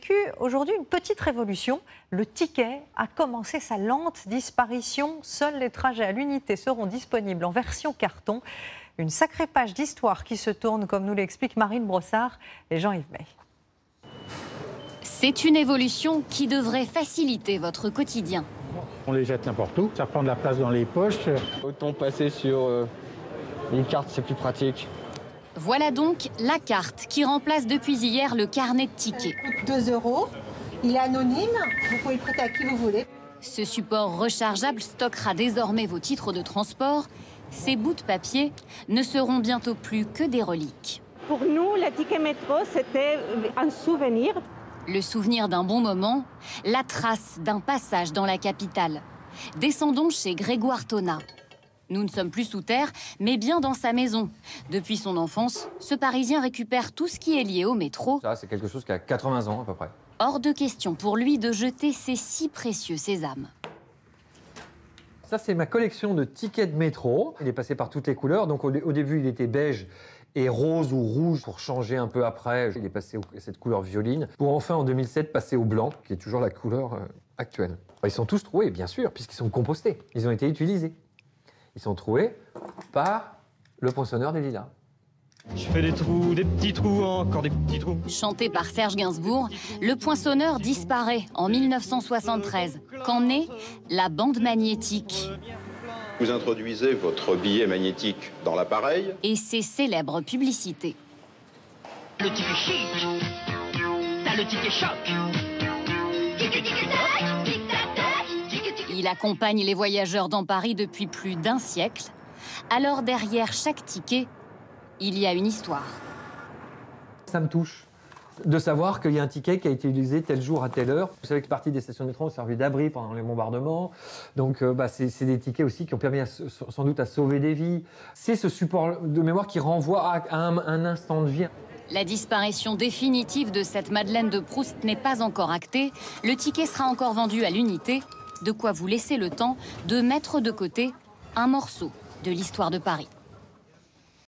vécu aujourd'hui une petite révolution. Le ticket a commencé sa lente disparition. Seuls les trajets à l'unité seront disponibles en version carton. Une sacrée page d'histoire qui se tourne, comme nous l'explique Marine Brossard et Jean-Yves May. C'est une évolution qui devrait faciliter votre quotidien. On les jette n'importe où, ça prend de la place dans les poches. Autant passer sur une carte, c'est plus pratique. Voilà donc la carte qui remplace depuis hier le carnet de tickets. Il coûte 2 €, il est anonyme, vous pouvez le prêter à qui vous voulez. Ce support rechargeable stockera désormais vos titres de transport. Ces bouts de papier ne seront bientôt plus que des reliques. Pour nous, le ticket métro, c'était un souvenir. Le souvenir d'un bon moment, la trace d'un passage dans la capitale. Descendons chez Grégoire Tonat. Nous ne sommes plus sous terre, mais bien dans sa maison. Depuis son enfance, ce Parisien récupère tout ce qui est lié au métro. Ça, c'est quelque chose qui a 80 ans à peu près. Hors de question pour lui de jeter ces si précieux sésames. Ça, c'est ma collection de tickets de métro. Il est passé par toutes les couleurs. Donc, au début, il était beige et rose ou rouge pour changer un peu après. Il est passé à cette couleur violine pour enfin, en 2007, passer au blanc, qui est toujours la couleur actuelle. Ils sont tous troués, bien sûr, puisqu'ils sont compostés. Ils ont été utilisés. Ils sont troués par le poinçonneur des lilas. Je fais des trous, des petits trous, encore des petits trous. Chanté par Serge Gainsbourg, le poinçonneur disparaît en 1973, quand naît la bande magnétique. Vous introduisez votre billet magnétique dans l'appareil. Et ses célèbres publicités. Le ticket chic, t'as le ticket choc. Tic-tac, tic-tac, tic-tac. Il accompagne les voyageurs dans Paris depuis plus d'un siècle. Alors derrière chaque ticket, il y a une histoire. Ça me touche de savoir qu'il y a un ticket qui a été utilisé tel jour à telle heure. Vous savez que partie des stations de métro ont servi d'abri pendant les bombardements. Donc c'est des tickets aussi qui ont permis sans doute à sauver des vies. C'est ce support de mémoire qui renvoie à un instant de vie. La disparition définitive de cette Madeleine de Proust n'est pas encore actée. Le ticket sera encore vendu à l'unité. De quoi vous laisser le temps de mettre de côté un morceau de l'histoire de Paris.